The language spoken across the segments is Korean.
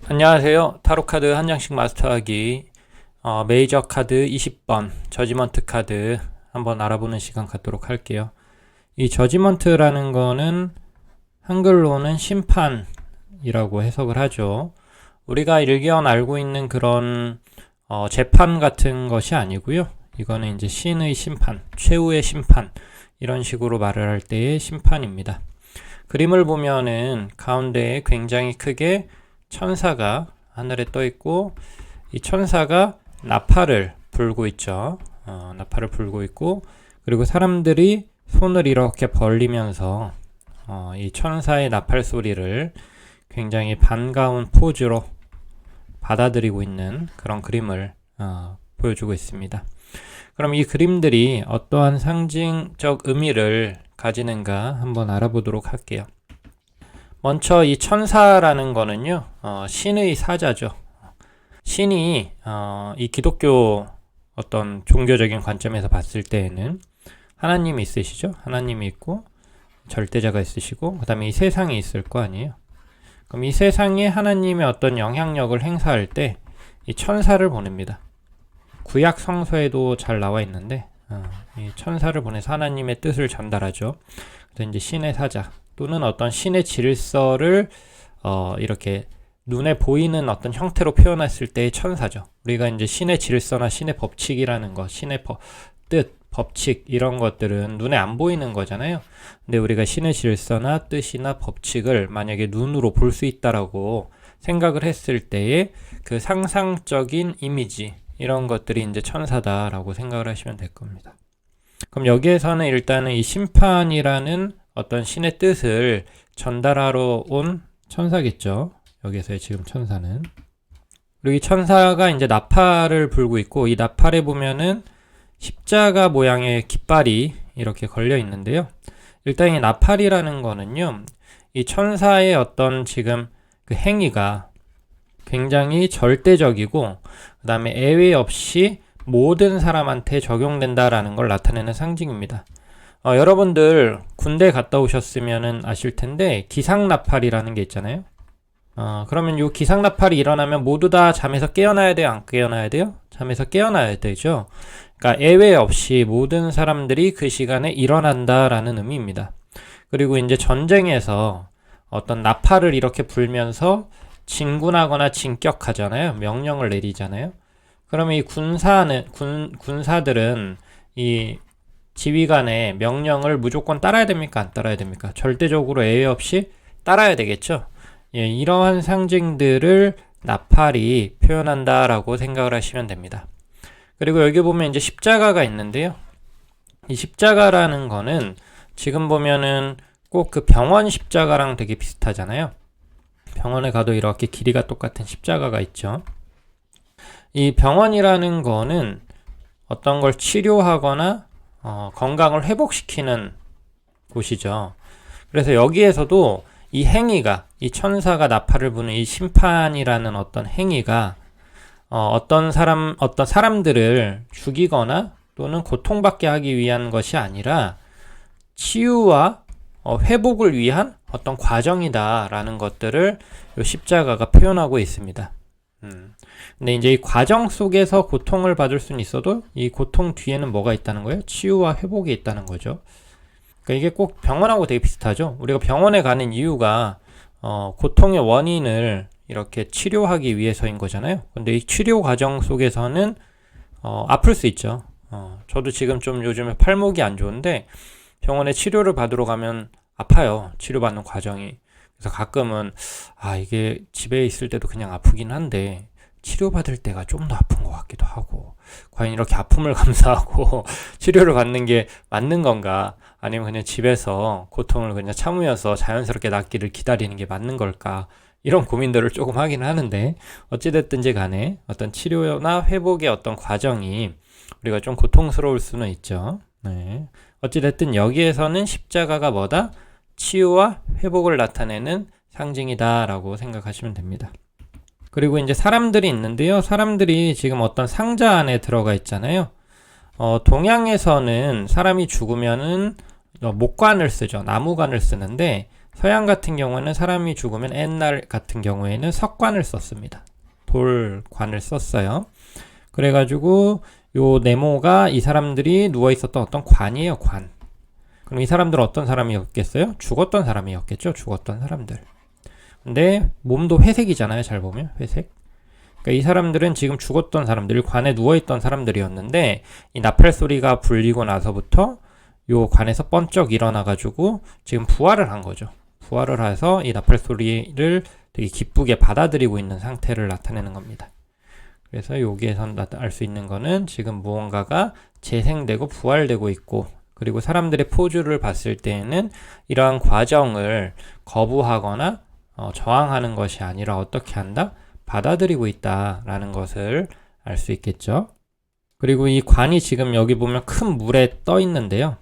안녕하세요. 타로카드 한 장씩 마스터하기 메이저 카드 20번 저지먼트 카드 한번 알아보는 시간 갖도록 할게요. 이 저지먼트라는 거는 한글로는 심판이라고 해석을 하죠. 우리가 일견 알고 있는 그런 재판 같은 것이 아니고요. 이거는 이제 신의 심판, 최후의 심판 이런 식으로 말을 할 때의 심판입니다. 그림을 보면은 가운데에 굉장히 크게 천사가 하늘에 떠 있고, 이 천사가 나팔을 불고 있죠. 나팔을 불고 있고, 그리고 사람들이 손을 이렇게 벌리면서 이 천사의 나팔 소리를 굉장히 반가운 포즈로 받아들이고 있는 그런 그림을 보여주고 있습니다. 그럼 이 그림들이 어떠한 상징적 의미를 가지는가 한번 알아보도록 할게요. 먼저 이 천사라는 거는요, 신의 사자죠. 신이 이 기독교 어떤 종교적인 관점에서 봤을 때에는 하나님이 있으시죠. 하나님이 있고 절대자가 있으시고, 그 다음에 이 세상이 있을 거 아니에요. 그럼 이 세상에 하나님의 어떤 영향력을 행사할 때 이 천사를 보냅니다. 구약 성서에도 잘 나와 있는데 이 천사를 보내서 하나님의 뜻을 전달하죠. 그래서 이제 신의 사자 또는 어떤 신의 질서를 이렇게 눈에 보이는 어떤 형태로 표현했을 때의 천사죠. 우리가 이제 신의 질서나 신의 법칙이라는 것, 신의 뜻, 법칙 이런 것들은 눈에 안 보이는 거잖아요. 근데 우리가 신의 질서나 뜻이나 법칙을 만약에 눈으로 볼 수 있다라고 생각을 했을 때의 그 상상적인 이미지 이런 것들이 이제 천사다라고 생각을 하시면 될 겁니다. 그럼 여기에서는 일단은 이 심판이라는 어떤 신의 뜻을 전달하러 온 천사겠죠. 여기서의 지금 천사는. 그리고 이 천사가 이제 나팔을 불고 있고, 이 나팔에 보면은 십자가 모양의 깃발이 이렇게 걸려 있는데요. 일단 이 나팔이라는 거는요, 이 천사의 어떤 지금 그 행위가 굉장히 절대적이고, 그 다음에 예외 없이 모든 사람한테 적용된다라는 걸 나타내는 상징입니다. 여러분들 군대 갔다 오셨으면 아실 텐데 기상나팔이라는 게 있잖아요. 그러면 이 기상나팔이 일어나면 모두 다 잠에서 깨어나야 돼요? 안 깨어나야 돼요? 잠에서 깨어나야 되죠. 그러니까 예외 없이 모든 사람들이 그 시간에 일어난다라는 의미입니다. 그리고 이제 전쟁에서 어떤 나팔을 이렇게 불면서 진군하거나 진격하잖아요. 명령을 내리잖아요. 그러면 이 군사들은 이 지휘관의 명령을 무조건 따라야 됩니까? 안 따라야 됩니까? 절대적으로 예외 없이 따라야 되겠죠. 예, 이러한 상징들을 나팔이 표현한다라고 생각을 하시면 됩니다. 그리고 여기 보면 이제 십자가가 있는데요. 이 십자가라는 거는 지금 보면은 꼭 그 병원 십자가랑 되게 비슷하잖아요. 병원에 가도 이렇게 길이가 똑같은 십자가가 있죠. 이 병원이라는 거는 어떤 걸 치료하거나 건강을 회복시키는 곳이죠. 그래서 여기에서도 이 행위가, 이 천사가 나팔을 부는 이 심판이라는 어떤 행위가 어떤 사람들을 죽이거나 또는 고통받게 하기 위한 것이 아니라 치유와 회복을 위한 어떤 과정이다라는 것들을 이 십자가가 표현하고 있습니다. 근데 이제 이 과정 속에서 고통을 받을 수는 있어도 이 고통 뒤에는 뭐가 있다는 거예요? 치유와 회복이 있다는 거죠. 그러니까 이게 꼭 병원하고 되게 비슷하죠. 우리가 병원에 가는 이유가 고통의 원인을 이렇게 치료하기 위해서인 거잖아요. 근데 이 치료 과정 속에서는 아플 수 있죠. 저도 지금 좀 요즘에 팔목이 안 좋은데 병원에 치료를 받으러 가면 아파요. 치료받는 과정이. 그래서 가끔은 이게 집에 있을 때도 그냥 아프긴 한데 치료받을 때가 좀 더 아픈 것 같기도 하고, 과연 이렇게 아픔을 감수하고 치료를 받는 게 맞는 건가, 아니면 그냥 집에서 고통을 그냥 참으면서 자연스럽게 낫기를 기다리는 게 맞는 걸까, 이런 고민들을 조금 하긴 하는데, 어찌됐든지 간에 어떤 치료나 회복의 어떤 과정이 우리가 좀 고통스러울 수는 있죠. 네. 어찌됐든 여기에서는 십자가가 뭐다? 치유와 회복을 나타내는 상징이다 라고 생각하시면 됩니다. 그리고 이제 사람들이 있는데요. 사람들이 지금 어떤 상자 안에 들어가 있잖아요. 동양에서는 사람이 죽으면은 목관을 쓰죠. 나무관을 쓰는데 서양 같은 경우에는 사람이 죽으면 옛날 같은 경우에는 석관을 썼습니다. 돌관을 썼어요. 그래가지고 요 네모가 이 사람들이 누워있었던 어떤 관이에요, 관. 그럼 이 사람들은 어떤 사람이었겠어요? 죽었던 사람이었겠죠, 죽었던 사람들. 근데 몸도 회색이잖아요, 잘 보면 회색. 그러니까 이 사람들은 지금 죽었던 사람들, 관에 누워있던 사람들이었는데 이 나팔 소리가 불리고 나서부터 요 관에서 번쩍 일어나가지고 지금 부활을 한 거죠. 부활을 해서 이 나팔 소리를 되게 기쁘게 받아들이고 있는 상태를 나타내는 겁니다. 그래서 여기에서 알 수 있는 거는 지금 무언가가 재생되고 부활되고 있고, 그리고 사람들의 포즈를 봤을 때에는 이러한 과정을 거부하거나 저항하는 것이 아니라 어떻게 한다? 받아들이고 있다라는 것을 알 수 있겠죠. 그리고 이 관이 지금 여기 보면 큰 물에 떠 있는데요.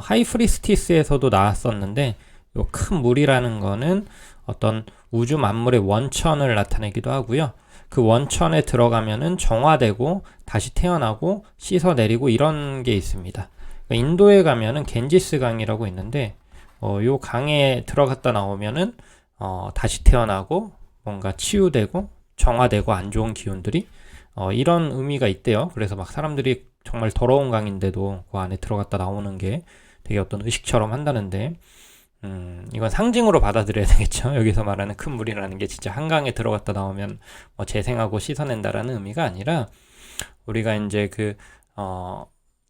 하이프리스티스에서도 나왔었는데 이 큰 물이라는 거는 어떤 우주 만물의 원천을 나타내기도 하고요. 그 원천에 들어가면은 정화되고 다시 태어나고 씻어내리고 이런 게 있습니다. 그러니까 인도에 가면은 겐지스 강이라고 있는데 요 강에 들어갔다 나오면은 다시 태어나고 뭔가 치유되고 정화되고 안 좋은 기운들이 이런 의미가 있대요. 그래서 막 사람들이 정말 더러운 강인데도 그 안에 들어갔다 나오는 게 되게 어떤 의식처럼 한다는데 이건 상징으로 받아들여야 되겠죠. 여기서 말하는 큰 물이라는 게 진짜 한강에 들어갔다 나오면 재생하고 씻어낸다라는 의미가 아니라 우리가 이제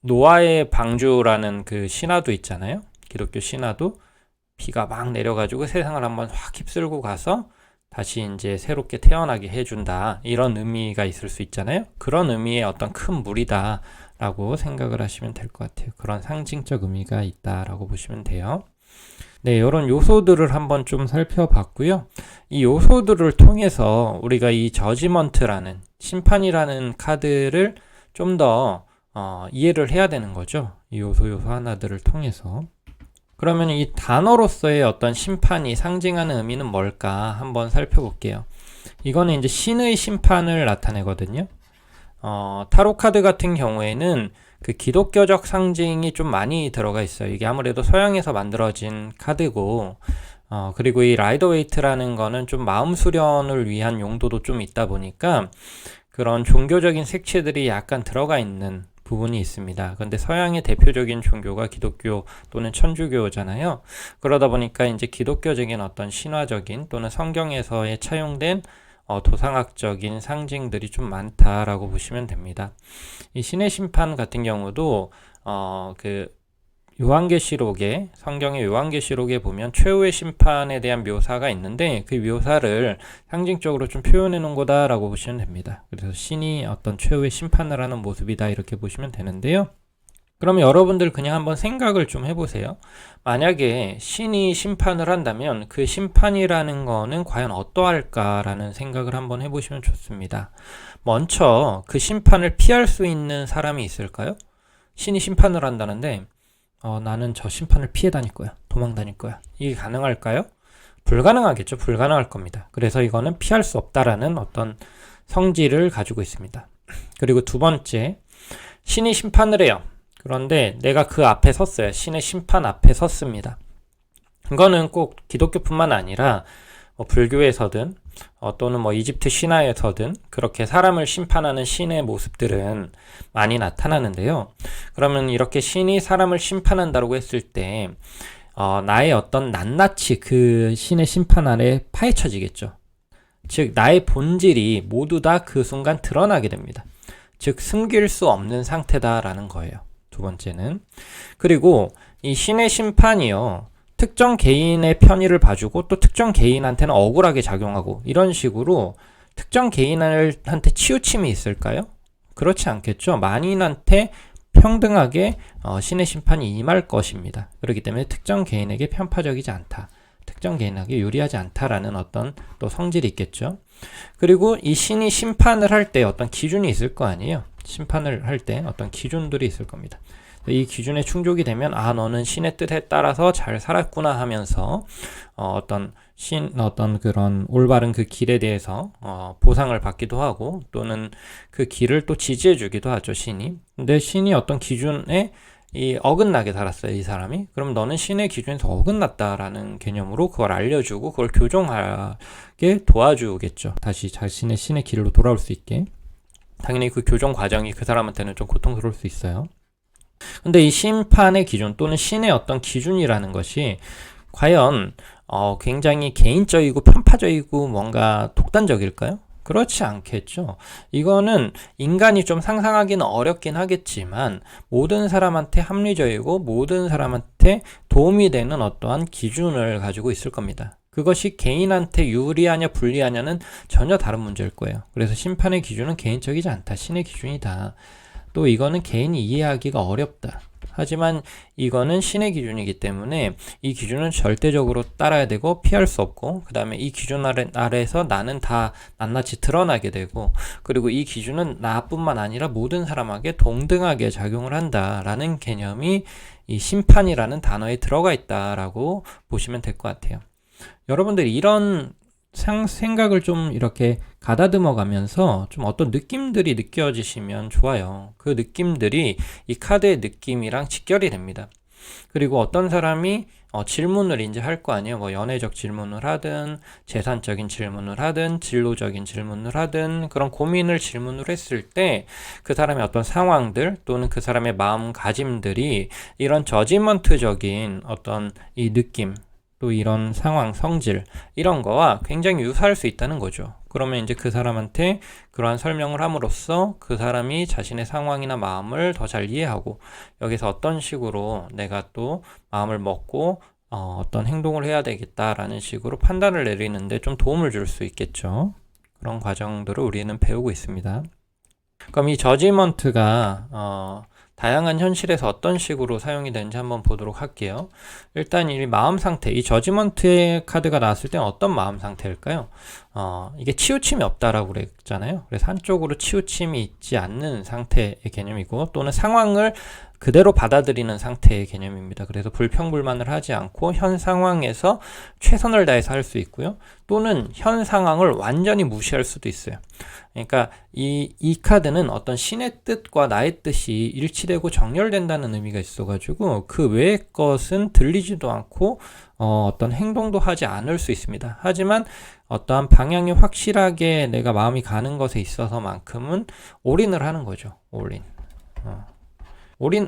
노아의 방주라는 그 신화도 있잖아요. 기독교 신화도 비가 막 내려가지고 세상을 한번 확 휩쓸고 가서 다시 이제 새롭게 태어나게 해준다. 이런 의미가 있을 수 있잖아요. 그런 의미의 어떤 큰 물이다 라고 생각을 하시면 될 것 같아요. 그런 상징적 의미가 있다라고 보시면 돼요. 네, 이런 요소들을 한번 좀 살펴봤고요. 이 요소들을 통해서 우리가 이 저지먼트라는 심판이라는 카드를 좀 더 이해를 해야 되는 거죠. 이 요소 하나들을 통해서. 그러면 이 단어로서의 어떤 심판이 상징하는 의미는 뭘까 한번 살펴볼게요. 이거는 이제 신의 심판을 나타내거든요. 타로 카드 같은 경우에는 그 기독교적 상징이 좀 많이 들어가 있어요. 이게 아무래도 서양에서 만들어진 카드고, 그리고 이 라이더 웨이트라는 거는 좀 마음 수련을 위한 용도도 좀 있다 보니까 그런 종교적인 색채들이 약간 들어가 있는 부분이 있습니다. 그런데 서양의 대표적인 종교가 기독교 또는 천주교잖아요. 그러다 보니까 이제 기독교적인 어떤 신화적인 또는 성경에서의 차용된 도상학적인 상징들이 좀 많다라고 보시면 됩니다. 이 신의 심판 같은 경우도 요한계시록에, 성경의 요한계시록에 보면 최후의 심판에 대한 묘사가 있는데 그 묘사를 상징적으로 좀 표현해 놓은 거다라고 보시면 됩니다. 그래서 신이 어떤 최후의 심판을 하는 모습이다 이렇게 보시면 되는데요. 그러면 여러분들 그냥 한번 생각을 좀 해보세요. 만약에 신이 심판을 한다면 그 심판이라는 거는 과연 어떠할까라는 생각을 한번 해보시면 좋습니다. 먼저 그 심판을 피할 수 있는 사람이 있을까요? 신이 심판을 한다는데 나는 저 심판을 피해 다닐 거야. 도망 다닐 거야. 이게 가능할까요? 불가능하겠죠. 불가능할 겁니다. 그래서 이거는 피할 수 없다라는 어떤 성질을 가지고 있습니다. 그리고 두 번째, 신이 심판을 해요. 그런데 내가 그 앞에 섰어요. 신의 심판 앞에 섰습니다. 이거는 꼭 기독교뿐만 아니라 불교에서든 또는 이집트 신화에서든 그렇게 사람을 심판하는 신의 모습들은 많이 나타나는데요. 그러면 이렇게 신이 사람을 심판한다고 했을 때 나의 어떤 낱낱이 그 신의 심판 아래 파헤쳐지겠죠. 즉 나의 본질이 모두 다 그 순간 드러나게 됩니다. 즉 숨길 수 없는 상태다라는 거예요. 두 번째는. 그리고 이 신의 심판이요. 특정 개인의 편의를 봐주고 또 특정 개인한테는 억울하게 작용하고 이런 식으로 특정 개인한테 치우침이 있을까요? 그렇지 않겠죠. 만인한테 평등하게 신의 심판이 임할 것입니다. 그렇기 때문에 특정 개인에게 편파적이지 않다. 특정 개인에게 유리하지 않다라는 어떤 또 성질이 있겠죠. 그리고 이 신이 심판을 할 때 어떤 기준이 있을 거 아니에요. 심판을 할 때 어떤 기준들이 있을 겁니다. 이 기준에 충족이 되면 너는 신의 뜻에 따라서 잘 살았구나 하면서 어떤 그런 올바른 그 길에 대해서 보상을 받기도 하고 또는 그 길을 또 지지해 주기도 하죠, 신이. 근데 신이 어떤 기준에 이 어긋나게 살았어요, 이 사람이. 그럼 너는 신의 기준에서 어긋났다라는 개념으로 그걸 알려주고 그걸 교정하게 도와주겠죠. 다시 자신의 신의 길로 돌아올 수 있게. 당연히 그 교정 과정이 그 사람한테는 좀 고통스러울 수 있어요. 근데 이 심판의 기준 또는 신의 어떤 기준이라는 것이 과연 굉장히 개인적이고 편파적이고 뭔가 독단적일까요? 그렇지 않겠죠. 이거는 인간이 좀 상상하기는 어렵긴 하겠지만 모든 사람한테 합리적이고 모든 사람한테 도움이 되는 어떠한 기준을 가지고 있을 겁니다. 그것이 개인한테 유리하냐 불리하냐는 전혀 다른 문제일 거예요. 그래서 심판의 기준은 개인적이지 않다. 신의 기준이다. 또 이거는 개인이 이해하기가 어렵다. 하지만 이거는 신의 기준이기 때문에 이 기준은 절대적으로 따라야 되고 피할 수 없고, 그 다음에 이 기준 아래에서 나는 다 낱낱이 드러나게 되고, 그리고 이 기준은 나뿐만 아니라 모든 사람에게 동등하게 작용을 한다라는 개념이 이 심판이라는 단어에 들어가 있다라고 보시면 될 것 같아요. 여러분들이 이런 생각을 좀 이렇게 가다듬어 가면서 좀 어떤 느낌들이 느껴지시면 좋아요. 그 느낌들이 이 카드의 느낌이랑 직결이 됩니다. 그리고 어떤 사람이 질문을 이제 할 거 아니에요. 뭐 연애적 질문을 하든 재산적인 질문을 하든 진로적인 질문을 하든 그런 고민을 질문을 했을 때 그 사람의 어떤 상황들 또는 그 사람의 마음가짐들이 이런 저지먼트적인 어떤 이 느낌 또 이런 상황, 성질 이런 거와 굉장히 유사할 수 있다는 거죠. 그러면 이제 그 사람한테 그러한 설명을 함으로써 그 사람이 자신의 상황이나 마음을 더 잘 이해하고 여기서 어떤 식으로 내가 또 마음을 먹고 어떤 행동을 해야 되겠다라는 식으로 판단을 내리는데 좀 도움을 줄 수 있겠죠. 그런 과정들을 우리는 배우고 있습니다. 그럼 이 저지먼트가 다양한 현실에서 어떤 식으로 사용이 되는지 한번 보도록 할게요. 일단 이 마음 상태, 이 저지먼트의 카드가 나왔을 때 어떤 마음 상태일까요? 이게 치우침이 없다라고 그랬잖아요. 그래서 한쪽으로 치우침이 있지 않는 상태의 개념이고, 또는 상황을 그대로 받아들이는 상태의 개념입니다. 그래서 불평불만을 하지 않고 현 상황에서 최선을 다해서 할 수 있고요. 또는 현 상황을 완전히 무시할 수도 있어요. 그러니까 이 카드는 어떤 신의 뜻과 나의 뜻이 일치되고 정렬된다는 의미가 있어가지고 그 외의 것은 들리지도 않고 어떤 행동도 하지 않을 수 있습니다. 하지만 어떠한 방향이 확실하게 내가 마음이 가는 것에 있어서만큼은 올인을 하는 거죠. 올인.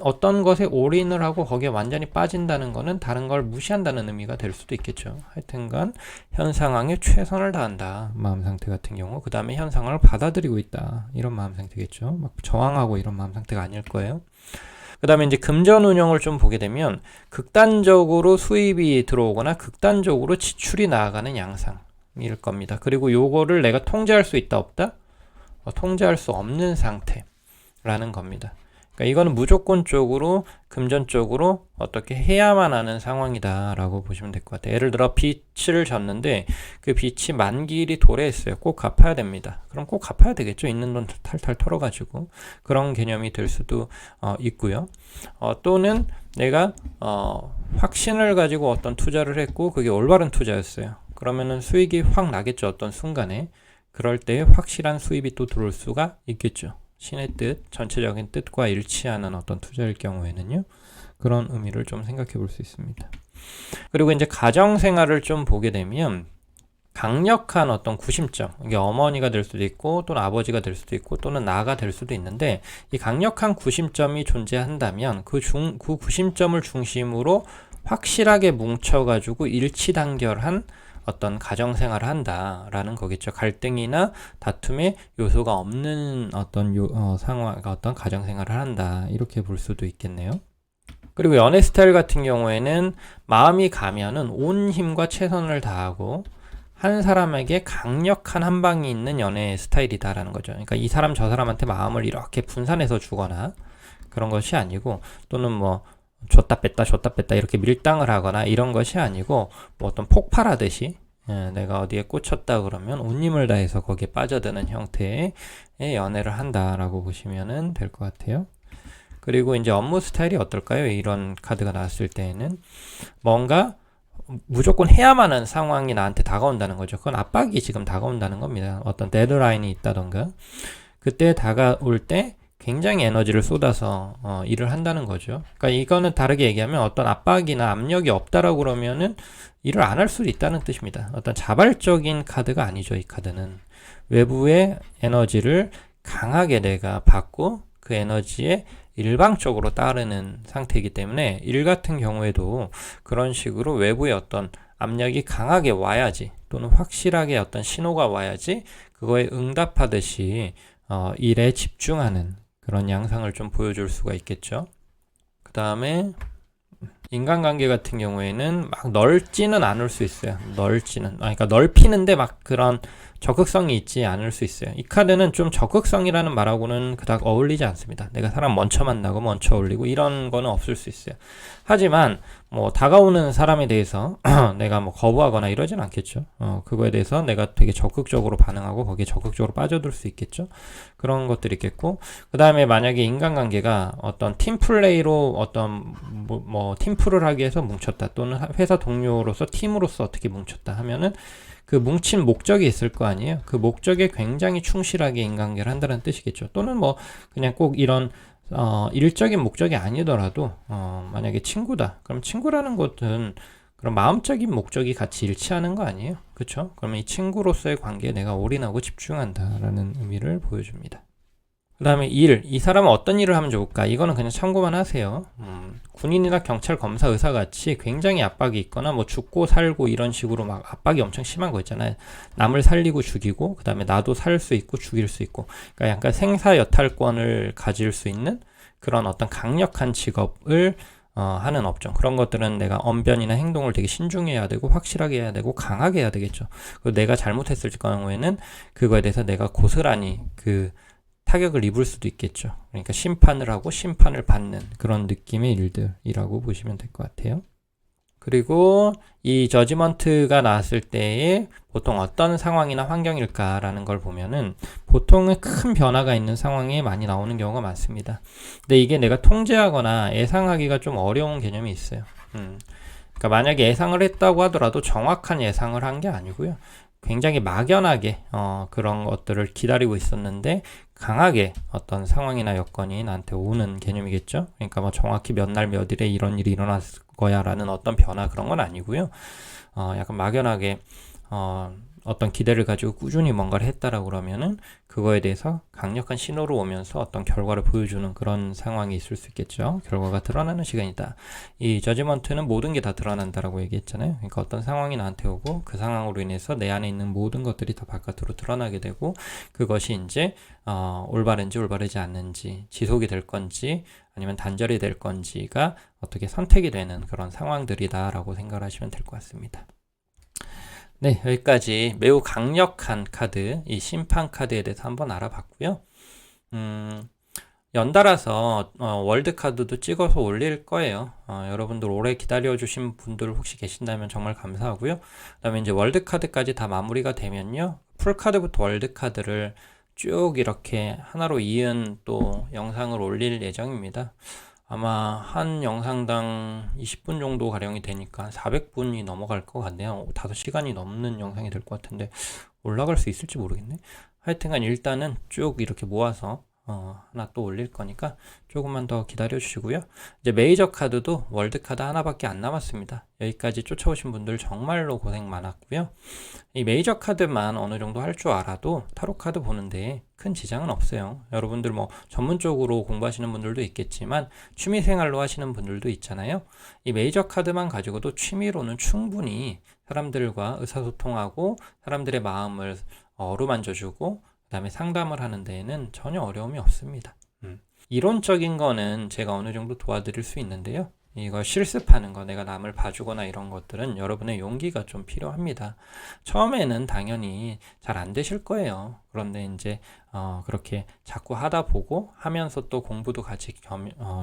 어떤 것에 올인을 하고 거기에 완전히 빠진다는 거는 다른 걸 무시한다는 의미가 될 수도 있겠죠. 하여튼간 현 상황에 최선을 다한다. 마음 상태 같은 경우. 그 다음에 현 상황을 받아들이고 있다. 이런 마음 상태겠죠. 막 저항하고 이런 마음 상태가 아닐 거예요. 그 다음에 이제 금전 운용을 좀 보게 되면 극단적으로 수입이 들어오거나 극단적으로 지출이 나아가는 양상일 겁니다. 그리고 요거를 내가 통제할 수 있다 없다? 통제할 수 없는 상태라는 겁니다. 그러니까 이거는 무조건적으로 금전적으로 어떻게 해야만 하는 상황이다라고 보시면 될 것 같아요. 예를 들어 빚을 졌는데 그 빚이 만기일이 도래했어요. 꼭 갚아야 됩니다. 그럼 꼭 갚아야 되겠죠. 있는 돈 탈탈 털어가지고 그런 개념이 될 수도 있고요. 또는 내가 확신을 가지고 어떤 투자를 했고 그게 올바른 투자였어요. 그러면은 수익이 확 나겠죠. 어떤 순간에. 그럴 때 확실한 수입이 또 들어올 수가 있겠죠. 신의 뜻, 전체적인 뜻과 일치하는 어떤 투자일 경우에는요. 그런 의미를 좀 생각해 볼 수 있습니다. 그리고 이제 가정 생활을 좀 보게 되면 강력한 어떤 구심점, 이게 어머니가 될 수도 있고 또는 아버지가 될 수도 있고 또는 나가 될 수도 있는데 이 강력한 구심점이 존재한다면 그 구심점을 중심으로 확실하게 뭉쳐가지고 일치단결한 어떤 가정생활을 한다라는 거겠죠. 갈등이나 다툼의 요소가 없는 어떤 상황, 어떤 가정생활을 한다 이렇게 볼 수도 있겠네요. 그리고 연애 스타일 같은 경우에는 마음이 가면은 온 힘과 최선을 다하고 한 사람에게 강력한 한 방이 있는 연애 스타일이다라는 거죠. 그러니까 이 사람 저 사람한테 마음을 이렇게 분산해서 주거나 그런 것이 아니고, 또는 뭐 줬다 뺐다 이렇게 밀당을 하거나 이런 것이 아니고 뭐 어떤 폭발하듯이 내가 어디에 꽂혔다 그러면 온 힘을 다해서 거기에 빠져드는 형태의 연애를 한다라고 보시면 될 것 같아요. 그리고 이제 업무 스타일이 어떨까요? 이런 카드가 나왔을 때에는 뭔가 무조건 해야만 하는 상황이 나한테 다가온다는 거죠. 그건 압박이 지금 다가온다는 겁니다. 어떤 데드라인이 있다던가 그때 다가올 때 굉장히 에너지를 쏟아서 일을 한다는 거죠. 그러니까 이거는 다르게 얘기하면 어떤 압박이나 압력이 없다라고 그러면은 일을 안 할 수도 있다는 뜻입니다. 어떤 자발적인 카드가 아니죠. 이 카드는 외부의 에너지를 강하게 내가 받고 그 에너지에 일방적으로 따르는 상태이기 때문에 일 같은 경우에도 그런 식으로 외부의 어떤 압력이 강하게 와야지, 또는 확실하게 어떤 신호가 와야지 그거에 응답하듯이 일에 집중하는 그런 양상을 좀 보여줄 수가 있겠죠. 그 다음에 인간관계 같은 경우에는 막 넓지는 않을 수 있어요. 그러니까 넓히는데 막 그런 적극성이 있지 않을 수 있어요. 이 카드는 좀 적극성이라는 말하고는 그닥 어울리지 않습니다. 내가 사람 먼저 만나고 먼저 어울리고 이런 거는 없을 수 있어요. 하지만 뭐 다가오는 사람에 대해서 내가 뭐 거부하거나 이러진 않겠죠. 그거에 대해서 내가 되게 적극적으로 반응하고 거기에 적극적으로 빠져들 수 있겠죠. 그런 것들이 있겠고, 그 다음에 만약에 인간관계가 어떤 팀플레이로 어떤 뭐 팀플을 하기 위해서 뭉쳤다, 또는 회사 동료로서 팀으로서 어떻게 뭉쳤다 하면은 그 뭉친 목적이 있을 거 아니에요. 그 목적에 굉장히 충실하게 인간관계를 한다는 뜻이겠죠. 또는 뭐 그냥 꼭 이런 일적인 목적이 아니더라도 만약에 친구다. 그럼 친구라는 것은 그런 마음적인 목적이 같이 일치하는 거 아니에요. 그렇죠? 그러면 이 친구로서의 관계에 내가 올인하고 집중한다라는 의미를 보여줍니다. 그 다음에 이 사람은 어떤 일을 하면 좋을까? 이거는 그냥 참고만 하세요. 군인이나 경찰, 검사, 의사 같이 굉장히 압박이 있거나 뭐 죽고 살고 이런 식으로 막 압박이 엄청 심한 거 있잖아요. 남을 살리고 죽이고, 그 다음에 나도 살 수 있고 죽일 수 있고, 그러니까 약간 생사여탈권을 가질 수 있는 그런 어떤 강력한 직업을 하는 업종, 그런 것들은 내가 언변이나 행동을 되게 신중해야 되고 확실하게 해야 되고 강하게 해야 되겠죠. 그리고 내가 잘못했을 경우에는 그거에 대해서 내가 고스란히 그 타격을 입을 수도 있겠죠. 그러니까 심판을 하고 심판을 받는 그런 느낌의 일들이라고 보시면 될 것 같아요. 그리고 이 저지먼트가 나왔을 때에 보통 어떤 상황이나 환경일까라는 걸 보면은 보통은 큰 변화가 있는 상황이 많이 나오는 경우가 많습니다. 근데 이게 내가 통제하거나 예상하기가 좀 어려운 개념이 있어요. 그러니까 만약에 예상을 했다고 하더라도 정확한 예상을 한 게 아니고요. 굉장히 막연하게 그런 것들을 기다리고 있었는데 강하게 어떤 상황이나 여건이 나한테 오는 개념이겠죠. 그러니까 뭐 정확히 몇 날 몇 일에 이런 일이 일어났을 거야 라는 어떤 변화, 그런 건 아니고요. 약간 막연하게 어떤 기대를 가지고 꾸준히 뭔가를 했다라고 그러면은 그거에 대해서 강력한 신호로 오면서 어떤 결과를 보여주는 그런 상황이 있을 수 있겠죠. 결과가 드러나는 시간이다. 이 저지먼트는 모든 게 다 드러난다라고 얘기했잖아요. 그러니까 어떤 상황이 나한테 오고 그 상황으로 인해서 내 안에 있는 모든 것들이 다 바깥으로 드러나게 되고, 그것이 이제 올바른지 올바르지 않는지, 지속이 될 건지 아니면 단절이 될 건지가 어떻게 선택이 되는 그런 상황들이다라고 생각을 하시면 될 것 같습니다. 네, 여기까지 매우 강력한 카드, 이 심판 카드에 대해서 한번 알아봤고요. 연달아서 월드 카드도 찍어서 올릴 거예요. 여러분들 오래 기다려주신 분들 혹시 계신다면 정말 감사하고요. 그 다음에 이제 월드 카드까지 다 마무리가 되면요, 풀 카드부터 월드 카드를 쭉 이렇게 하나로 이은 또 영상을 올릴 예정입니다. 아마 한 영상당 20분 정도 가량이 되니까 400분이 넘어갈 것 같네요. 5시간이 넘는 영상이 될 것 같은데 올라갈 수 있을지 모르겠네. 하여튼간 일단은 쭉 이렇게 모아서 하나 또 올릴 거니까 조금만 더 기다려 주시고요. 이제 메이저 카드도 월드 카드 하나밖에 안 남았습니다. 여기까지 쫓아오신 분들 정말로 고생 많았고요. 이 메이저 카드만 어느 정도 할 줄 알아도 타로 카드 보는데 큰 지장은 없어요. 여러분들 뭐 전문적으로 공부하시는 분들도 있겠지만 취미생활로 하시는 분들도 있잖아요. 이 메이저 카드만 가지고도 취미로는 충분히 사람들과 의사소통하고 사람들의 마음을 어루만져주고 그 다음에 상담을 하는 데에는 전혀 어려움이 없습니다. 이론적인 거는 제가 어느 정도 도와드릴 수 있는데요. 이걸 실습하는 거, 내가 남을 봐주거나 이런 것들은 여러분의 용기가 좀 필요합니다. 처음에는 당연히 잘 안 되실 거예요. 그런데 이제 그렇게 자꾸 하다 보고 하면서 또 공부도 같이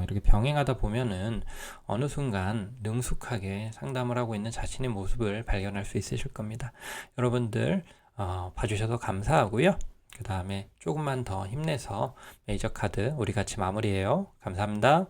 이렇게 병행하다 보면은 어느 순간 능숙하게 상담을 하고 있는 자신의 모습을 발견할 수 있으실 겁니다. 여러분들 봐주셔서 감사하고요. 그 다음에 조금만 더 힘내서 메이저 카드 우리 같이 마무리해요. 감사합니다.